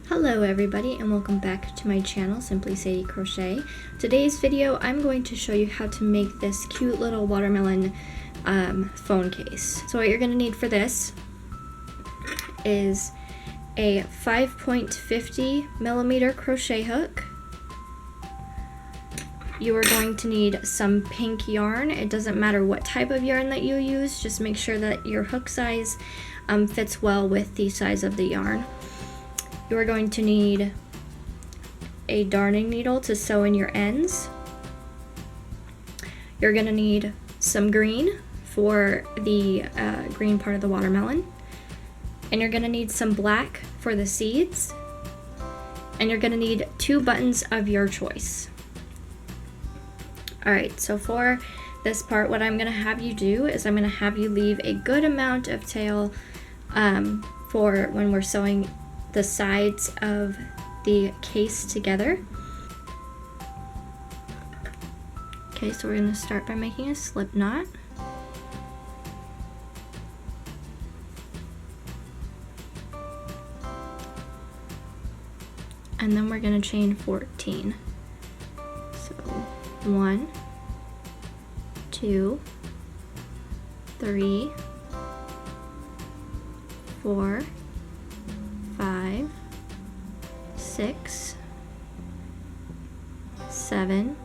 Hello everybody and welcome back to my channel, Simply Sadie Crochet. Today's video I'm going to show you how to make this cute little watermelon phone case. So what you're going to need for this is a 5.50 millimeter crochet hook. You are going to need some pink yarn. It doesn't matter what type of yarn that you use, just make sure that your hook size fits well with the size of the yarn. You are going to need a darning needle to sew in your ends. You're going to need some green for the green part of the watermelon. And you're going to need some black for the seeds. And you're going to need 2 buttons of your choice. Alright, so for this part, what I'm going to have you do is I'm going to have you leave a good amount of tail for when we're sewing the sides of the case together. Okay, so we're going to start by making a slip knot. And then we're going to chain 14. So 1, 2, 3, 4, 5, 6, 7,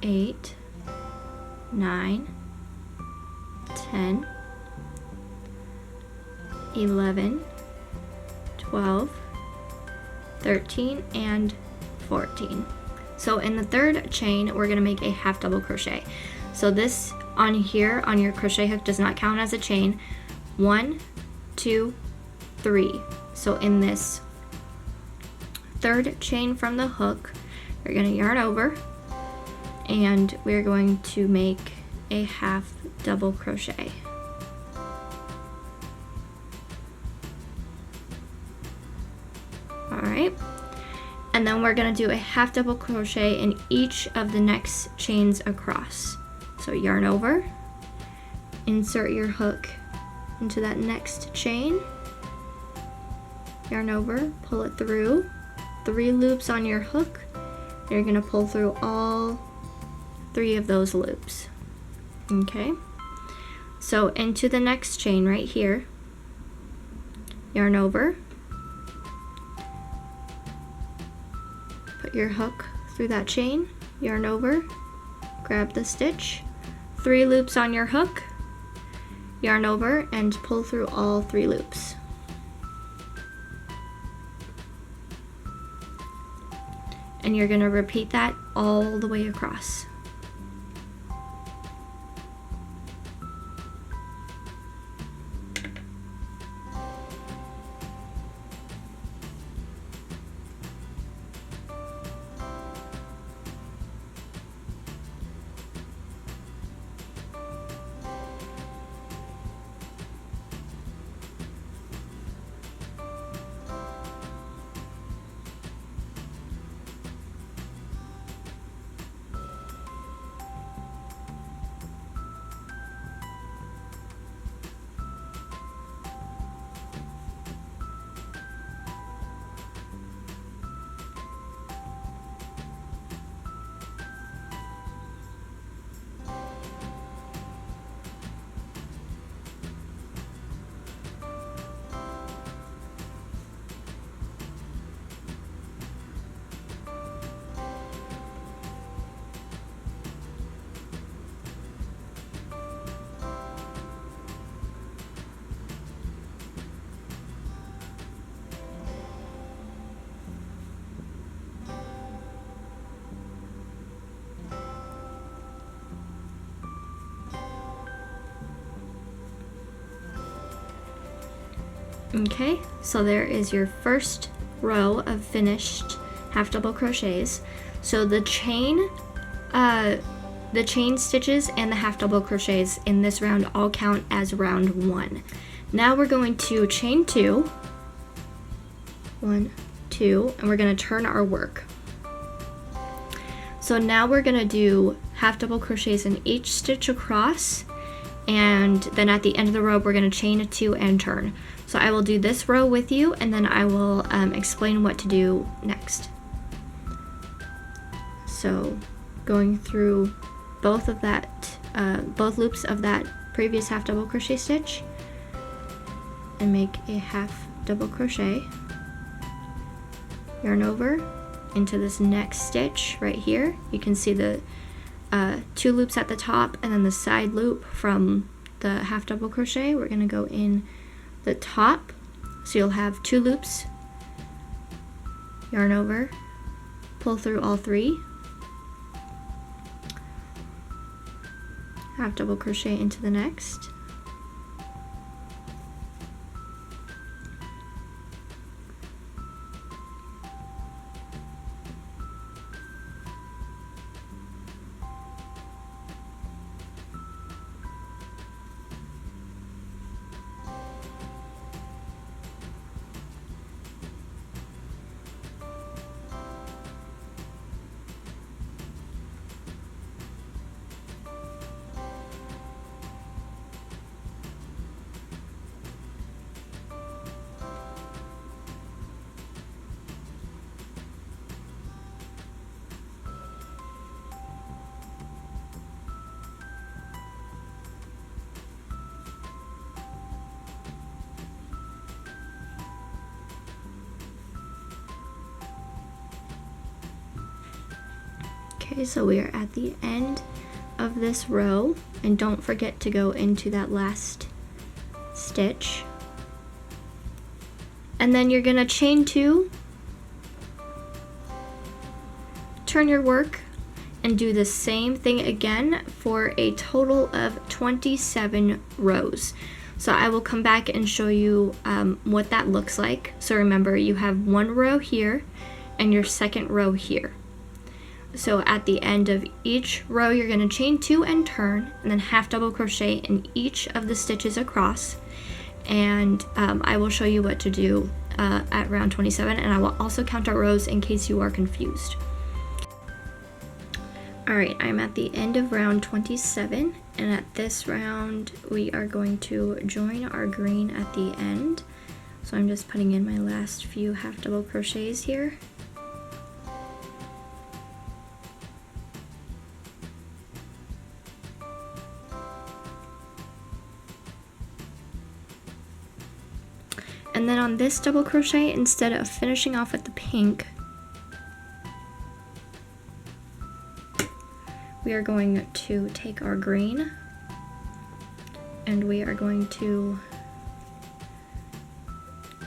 8, 9, 10, 11, 12, 13, and 14. So in the third chain, we're going to make a half double crochet. So this on here on your crochet hook does not count as a chain. 1, 2, 3. So in this third chain from the hook, you're going to yarn over and we're going to make a half double crochet. Alright, and then we're going to do a half double crochet in each of the next chains across. So yarn over, insert your hook into that next chain, yarn over, pull it through, 3 loops on your hook. You're going to pull through all 3 of those loops. Okay, so into the next chain right here, yarn over, put your hook through that chain, yarn over, grab the stitch, 3 loops on your hook, yarn over, and pull through all 3 loops. And you're going to repeat that all the way across. Okay, so there is your first row of finished half double crochets. So the chain stitches and the half double crochets in this round all count as round 1. Now we're going to chain 2, 1, 2, and we're going to turn our work. So now we're going to do half double crochets in each stitch across and then at the end of the row we're going to chain a 2 and turn. So I will do this row with you, and then I will explain what to do next. So going through both loops of that previous half double crochet stitch and make a half double crochet, yarn over into this next stitch right here. You can see the 2 loops at the top and then the side loop from the half double crochet. We're going to go in the top, so you'll have 2 loops, yarn over, pull through all 3, half double crochet into the next, Okay, so we are at the end of this row, and don't forget to go into that last stitch. And then you're gonna chain 2, turn your work, and do the same thing again for a total of 27 rows. So I will come back and show you what that looks like. So remember, you have 1 row here and your second row here. So at the end of each row, you're going to chain 2 and turn, and then half double crochet in each of the stitches across. And I will show you what to do at round 27, and I will also count our rows in case you are confused. Alright, I'm at the end of round 27, and at this round we are going to join our green at the end. So I'm just putting in my last few half double crochets here. And then on this double crochet, instead of finishing off with the pink, we are going to take our green and we are going to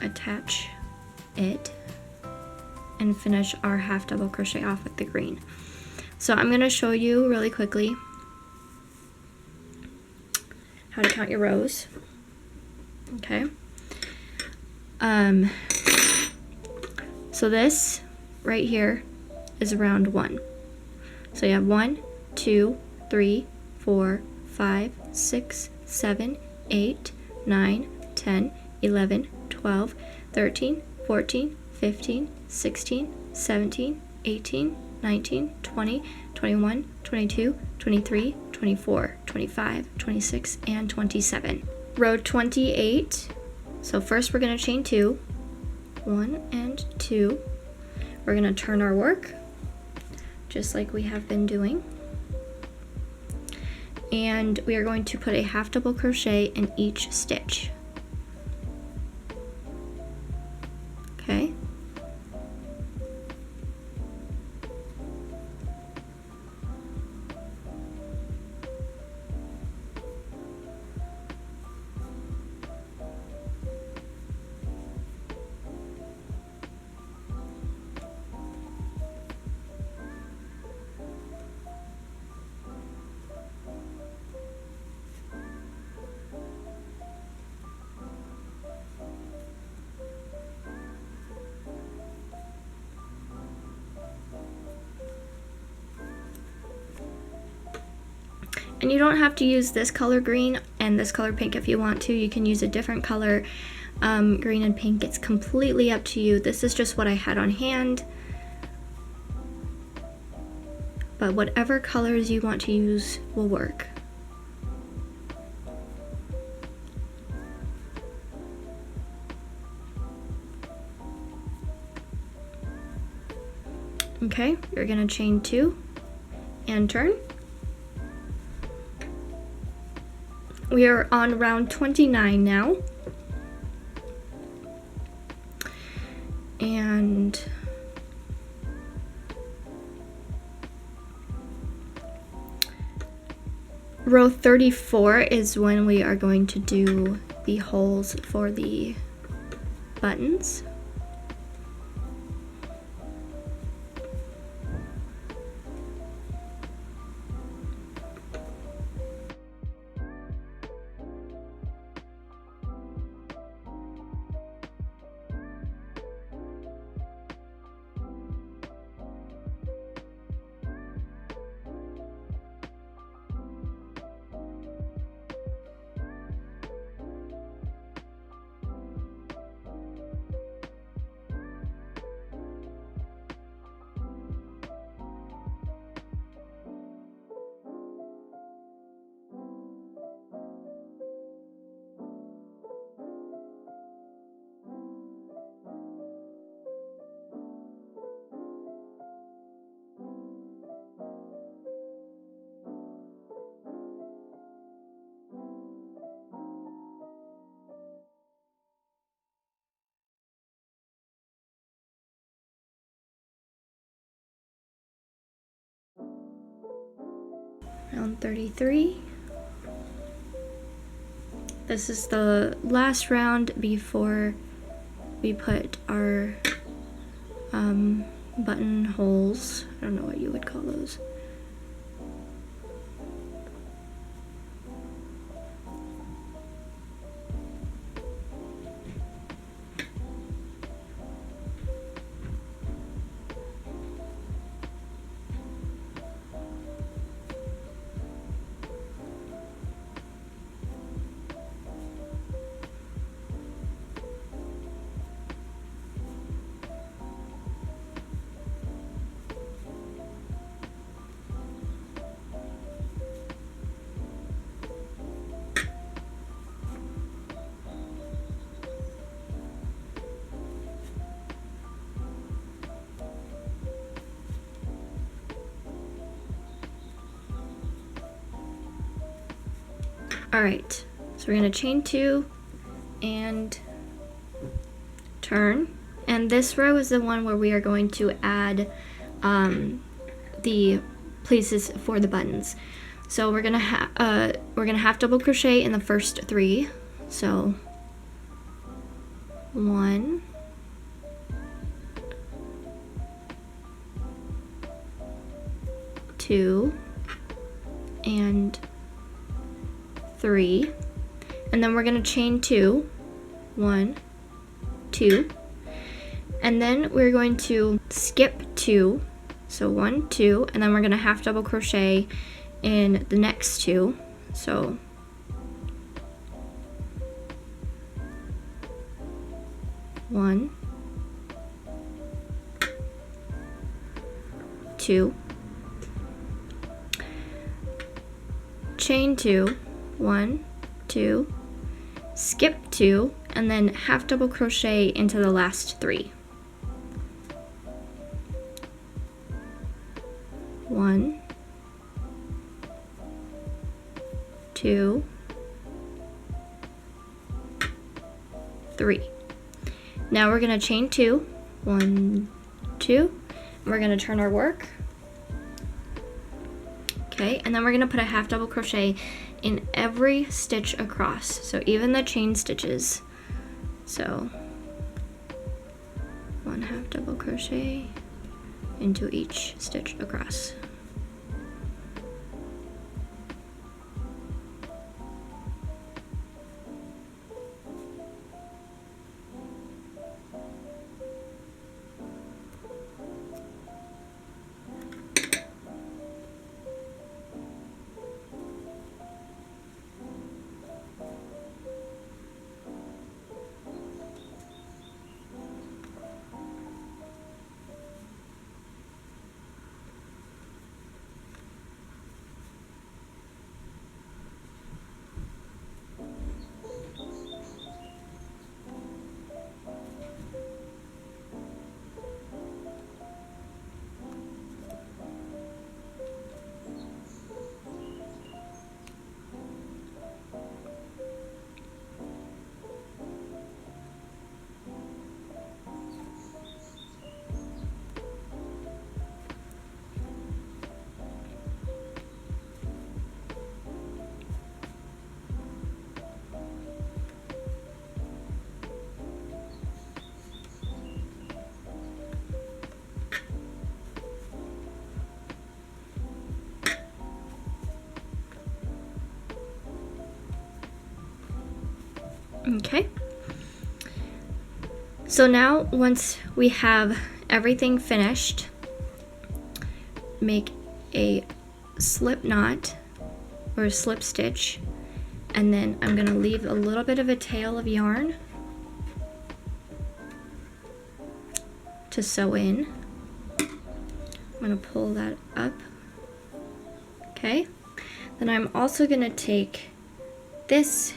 attach it and finish our half double crochet off with the green. So I'm going to show you really quickly how to count your rows. Okay. So this right here is round 1. So you have 1, 2, 3, 4, 5, 6, 7, 8, 9, 10, 11, 12, 13, 14, 15, 16, 17, 18, 19, 20, 21, 22, 23, 24, 25, 26, and 27. Row 28. So first we're going to chain 2, 1 and 2. We're going to turn our work, just like we have been doing. And we are going to put a half double crochet in each stitch. Okay. And you don't have to use this color green and this color pink if you want to. You can use a different color, green and pink. It's completely up to you. This is just what I had on hand. But whatever colors you want to use will work. Okay, you're gonna chain 2 and turn. We are on round 29 now. And row 34 is when we are going to do the holes for the buttons. Round 33. This is the last round before we put our button holes. I don't know what you would call those. Alright, so we're going to chain 2 and turn. And this row is the one where we are going to add the places for the buttons. So we're gonna half double crochet in the first 3. So 1, 2, and 3, and then we're going to chain 2, 1, 2, and then we're going to skip 2, so 1, 2, and then we're going to half double crochet in the next 2, so 1, 2, chain 2, 1, 2, skip 2, and then half double crochet into the last 3. 1, 2, 3. Now we're going to chain 2, 1, 2, and we're going to turn our work. Okay, and then we're going to put a half double crochet in every stitch across, so even the chain stitches. So 1 half double crochet into each stitch across. Okay. So now once we have everything finished, make a slip knot or a slip stitch, and then I'm going to leave a little bit of a tail of yarn to sew in. I'm going to pull that up. Okay. Then I'm also going to take this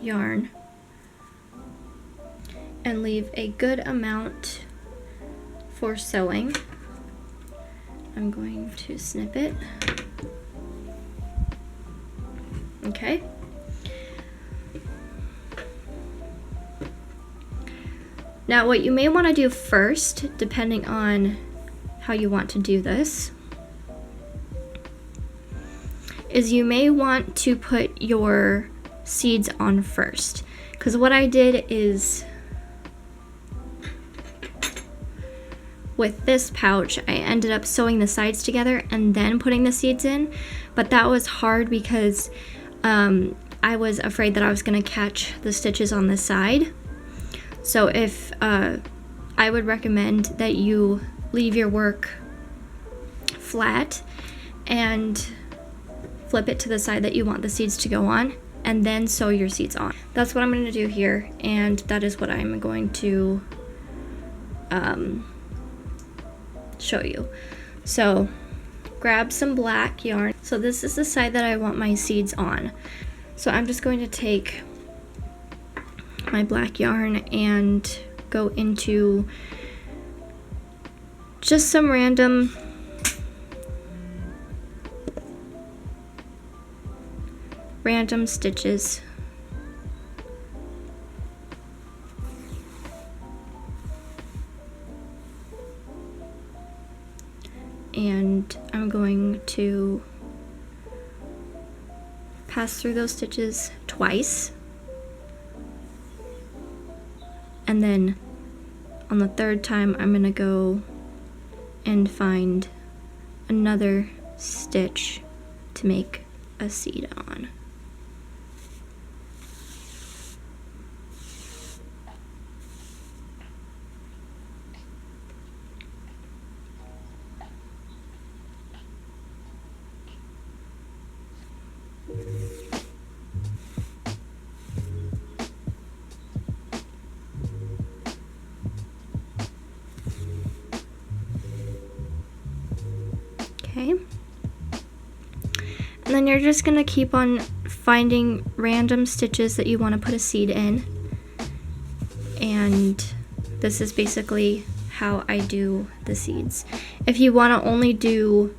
yarn and leave a good amount for sewing. I'm going to snip it. Okay. Now what you may want to do first, depending on how you want to do this, is you may want to put your seeds on first. Because what I did is, with this pouch, I ended up sewing the sides together and then putting the seeds in, but that was hard because I was afraid that I was going to catch the stitches on the side. So if I would recommend that you leave your work flat and flip it to the side that you want the seeds to go on, and then sew your seeds on. That's what I'm going to do here, and that is what I'm going to show you. So grab some black yarn. So this is the side that I want my seeds on. So I'm just going to take my black yarn and go into just some random stitches. And I'm going to pass through those stitches twice. And then on the third time, I'm going to go and find another stitch to make a seed on. Okay, and then you're just gonna keep on finding random stitches that you want to put a seed in, and this is basically how I do the seeds. If you want to only do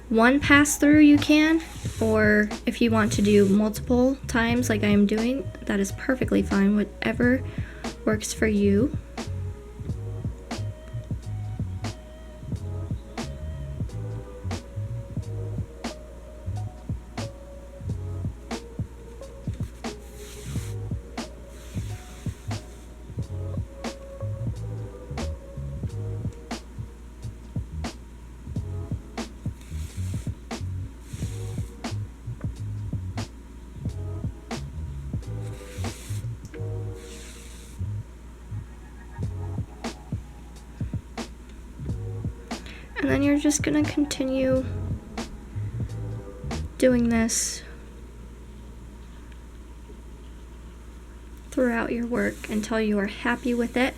one pass through, you can, or if you want to do multiple times like I am doing, that is perfectly fine, whatever works for you. And then you're just gonna continue doing this throughout your work until you are happy with it.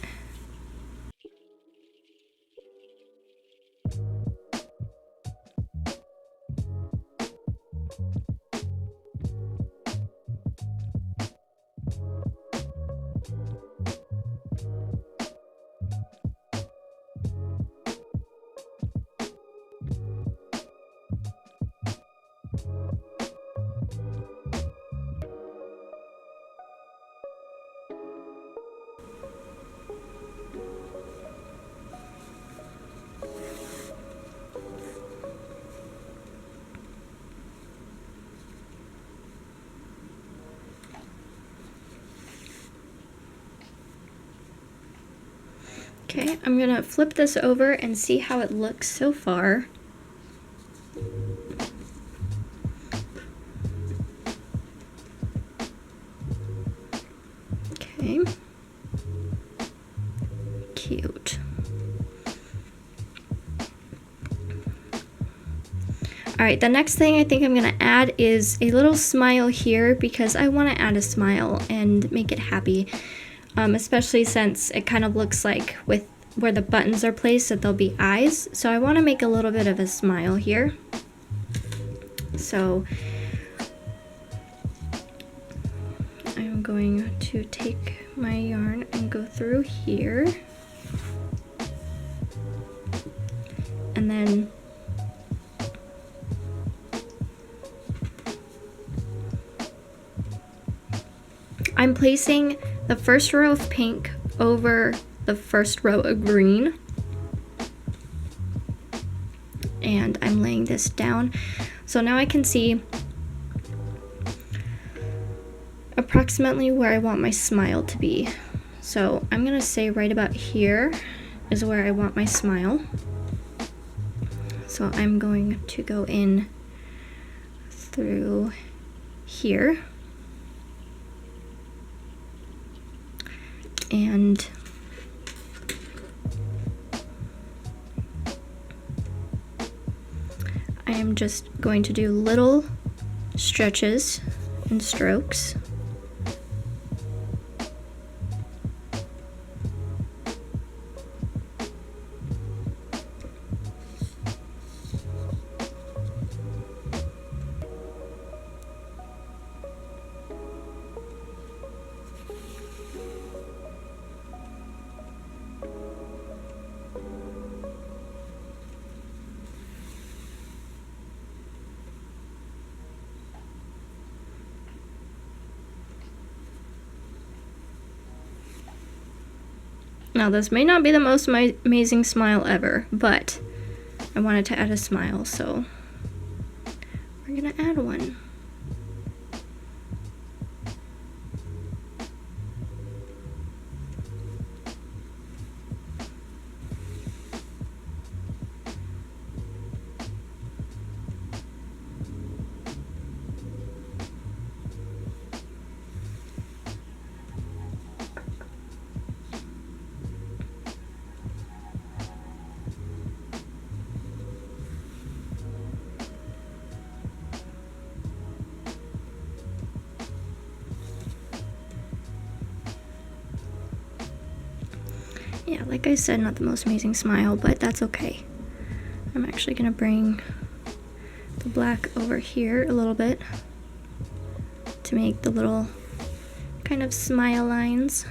Okay, I'm gonna flip this over and see how it looks so far. Alright, the next thing I think I'm going to add is a little smile here because I want to add a smile and make it happy. Especially since it kind of looks like with where the buttons are placed that there'll be eyes. So I want to make a little bit of a smile here. So I'm going to take my yarn and go through here. And then I'm placing the first row of pink over the first row of green. And I'm laying this down. So now I can see approximately where I want my smile to be. So I'm gonna say right about here is where I want my smile. So I'm going to go in through here. And I am just going to do little stretches and strokes. Now this may not be the most amazing smile ever, but I wanted to add a smile, so we're gonna add one. Yeah, like I said, not the most amazing smile, but that's okay. I'm actually gonna bring the black over here a little bit to make the little kind of smile lines.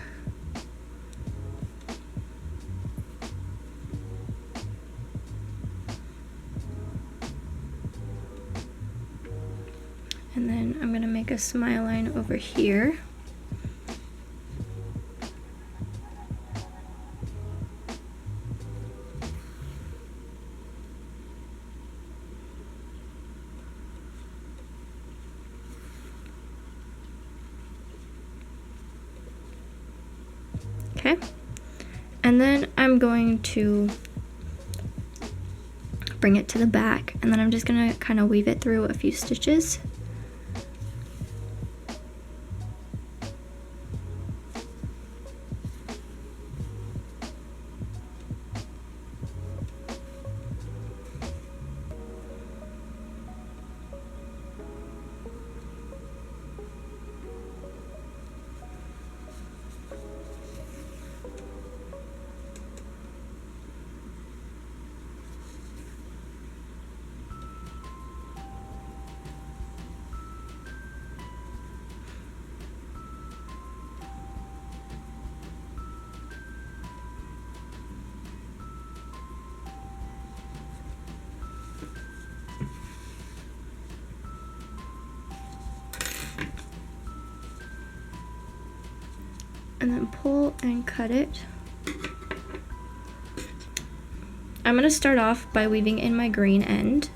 And then I'm gonna make a smile line over here. Okay, and then I'm going to bring it to the back, and then I'm just gonna kind of weave it through a few stitches. And then pull and cut it. I'm going to start off by weaving in my green end.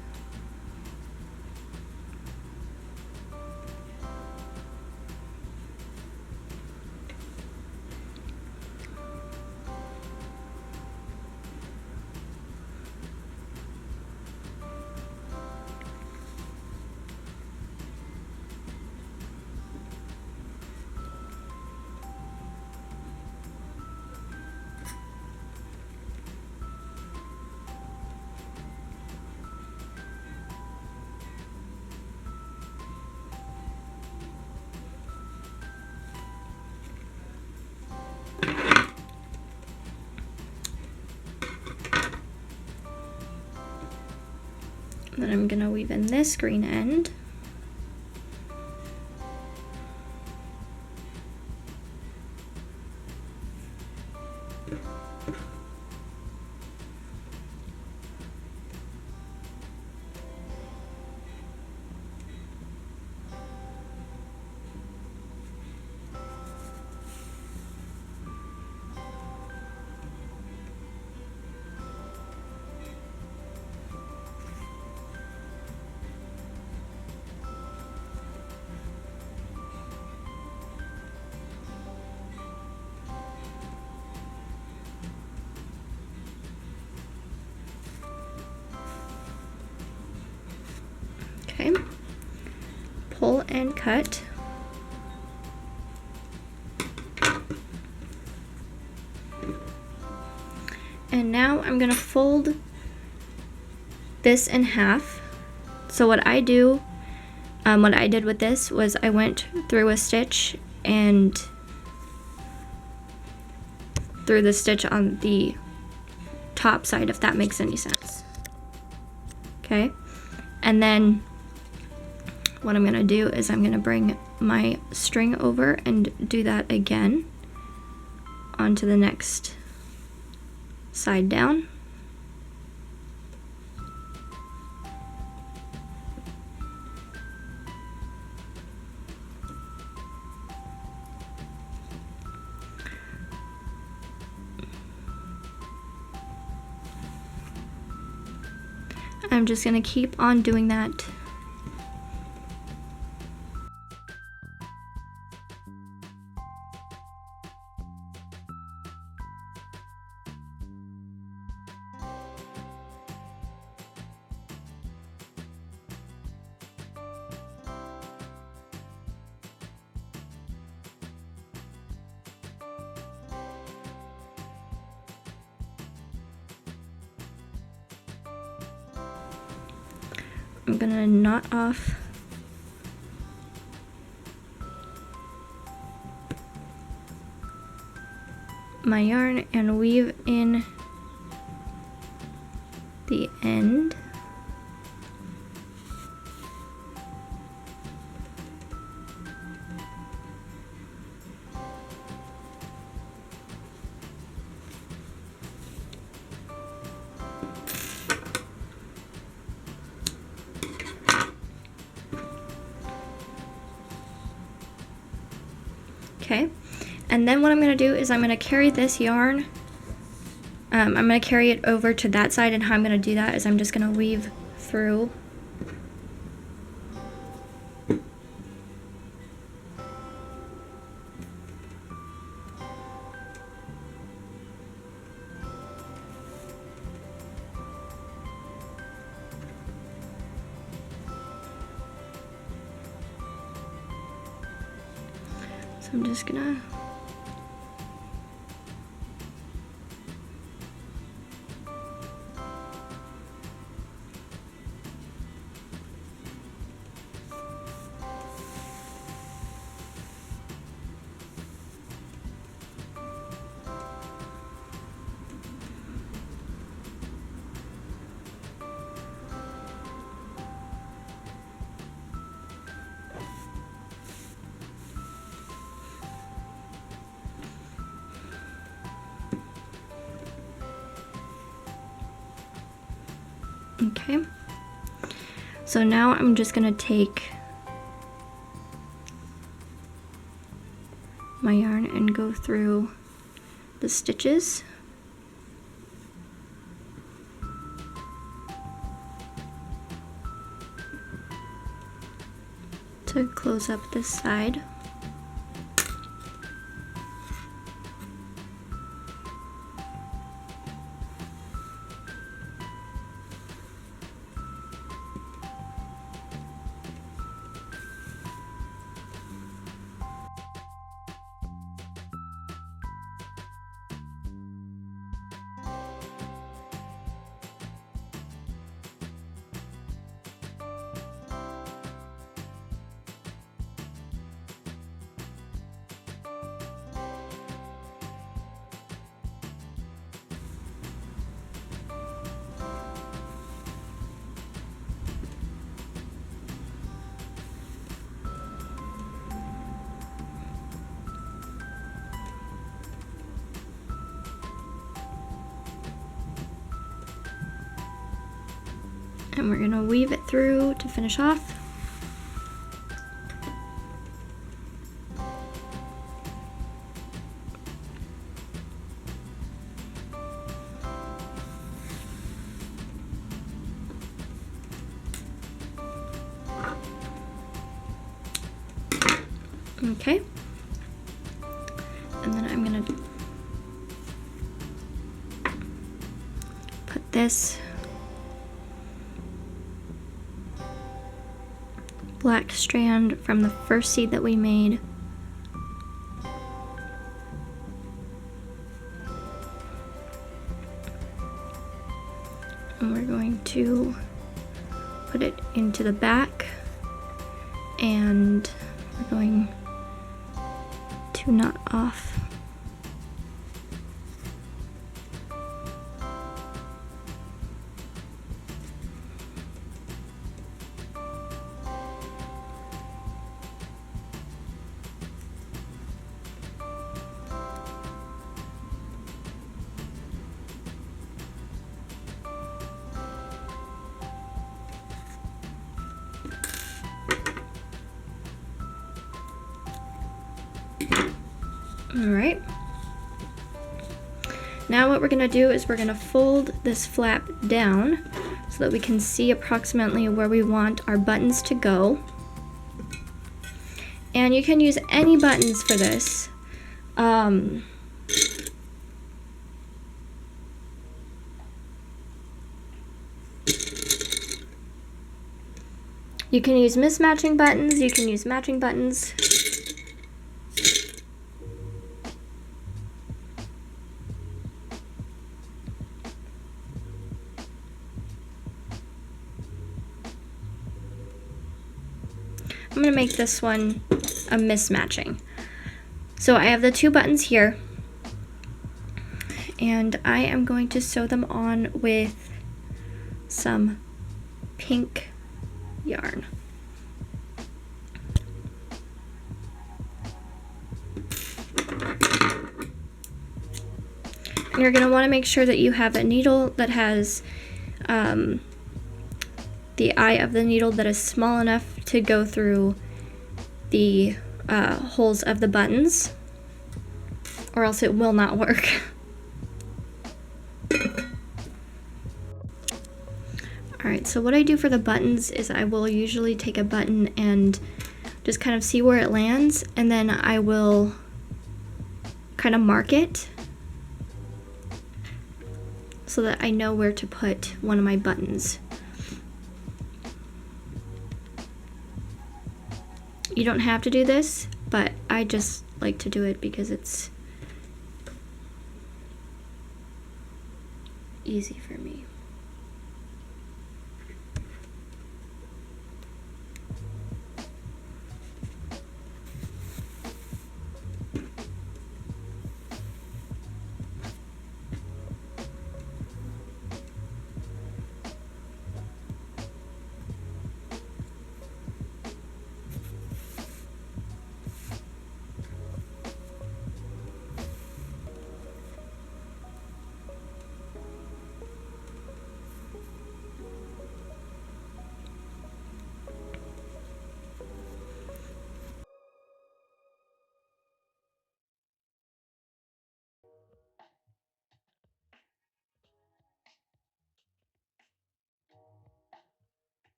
Then I'm gonna weave in this green end. Okay, pull and cut. And now I'm gonna fold this in half. So what I do, what I did with this was I went through a stitch and through the stitch on the top side, if that makes any sense. Okay, and then what I'm gonna do is I'm gonna bring my string over and do that again onto the next side down. I'm just gonna keep on doing that. I'm gonna knot off my yarn and weave in the end. Okay, and then what I'm going to do is I'm going to carry this yarn, I'm going to carry it over to that side, and how I'm going to do that is I'm just going to weave through so I'm just gonna okay, so now I'm just gonna take my yarn and go through the stitches. To close up this side. And we're gonna weave it through to finish off. Okay. And then I'm gonna put this black strand from the first seed that we made and we're going to put it into the back, and we're going to knot off All right. Now what we're gonna do is we're gonna fold this flap down so that we can see approximately where we want our buttons to go. And you can use any buttons for this. You can use mismatching buttons, you can use matching buttons. I'm gonna make this one a mismatching. So I have the two buttons here, and I am going to sew them on with some pink yarn. And you're gonna wanna make sure that you have a needle that has the eye of the needle that is small enough to go through the holes of the buttons, or else it will not work. Alright, so what I do for the buttons is I will usually take a button and just kind of see where it lands, and then I will kind of mark it so that I know where to put one of my buttons. You don't have to do this, but I just like to do it because it's easy for me.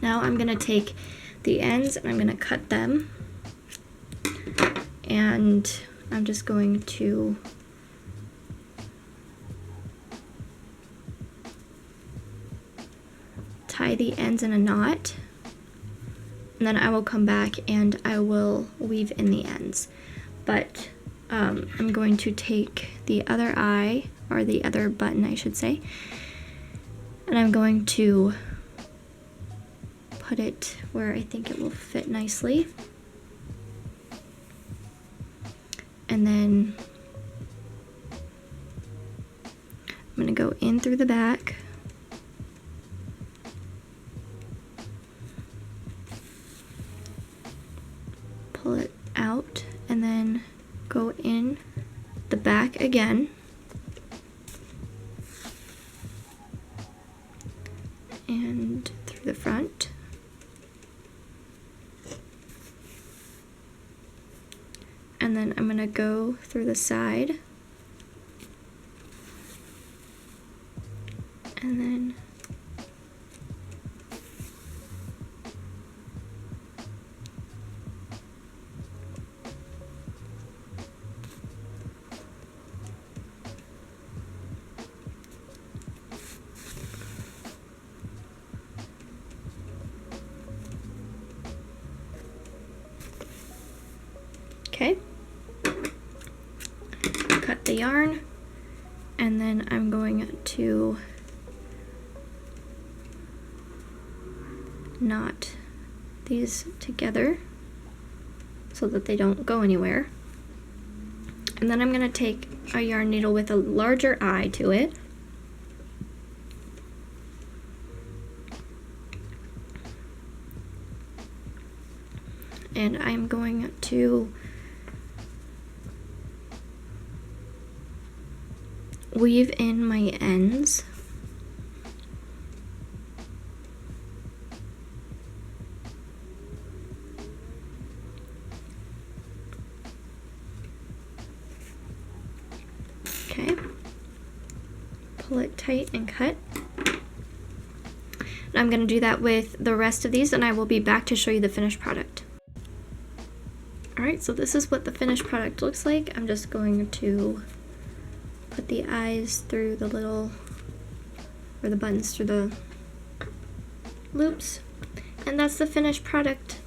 Now I'm gonna take the ends and I'm gonna cut them, and I'm just going to tie the ends in a knot, and then I will come back and I will weave in the ends. But I'm going to take the other eye, or the other button I should say, and I'm going to put it where I think it will fit nicely. And then I'm going to go in through the back. Pull it out and then go in the back again. And through the front. And then I'm going to go through the side. And then okay. Cut the yarn, and then I'm going to knot these together so that they don't go anywhere. And then I'm going to take a yarn needle with a larger eye to it. And I'm going to weave in my ends. Okay. Pull it tight and cut. And I'm going to do that with the rest of these, and I will be back to show you the finished product. Alright, so this is what the finished product looks like. I'm just going to put the eyes through the little, or the buttons through the loops, and that's the finished product.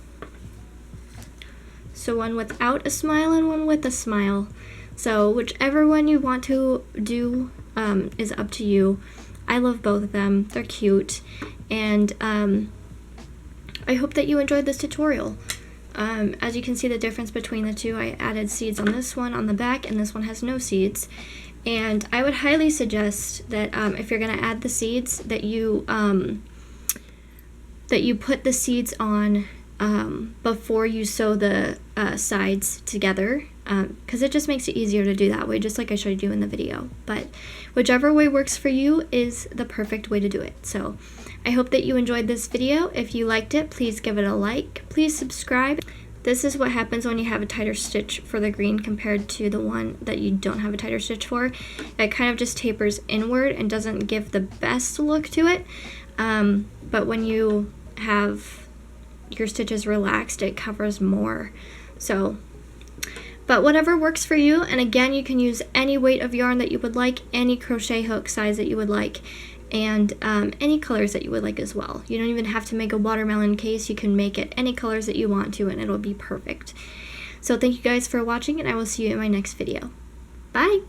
So one without a smile and one with a smile. So whichever one you want to do is up to you. I love both of them. They're cute, and I hope that you enjoyed this tutorial. As you can see the difference between the two, I added seeds on this one on the back, and this one has no seeds. And I would highly suggest that if you're going to add the seeds, that you put the seeds on before you sew the sides together, because it just makes it easier to do that way, just like I showed you in the video. But whichever way works for you is the perfect way to do it. So I hope that you enjoyed this video. If you liked it, please give it a like. Please subscribe. This is what happens when you have a tighter stitch for the green compared to the one that you don't have a tighter stitch for. It kind of just tapers inward and doesn't give the best look to it. But when you have your stitches relaxed, it covers more. But whatever works for you, and again, you can use any weight of yarn that you would like, any crochet hook size that you would like, and any colors that you would like as well. You don't even have to make a watermelon case. You can make it any colors that you want to, and it'll be perfect. So thank you guys for watching, and I will see you in my next video. Bye!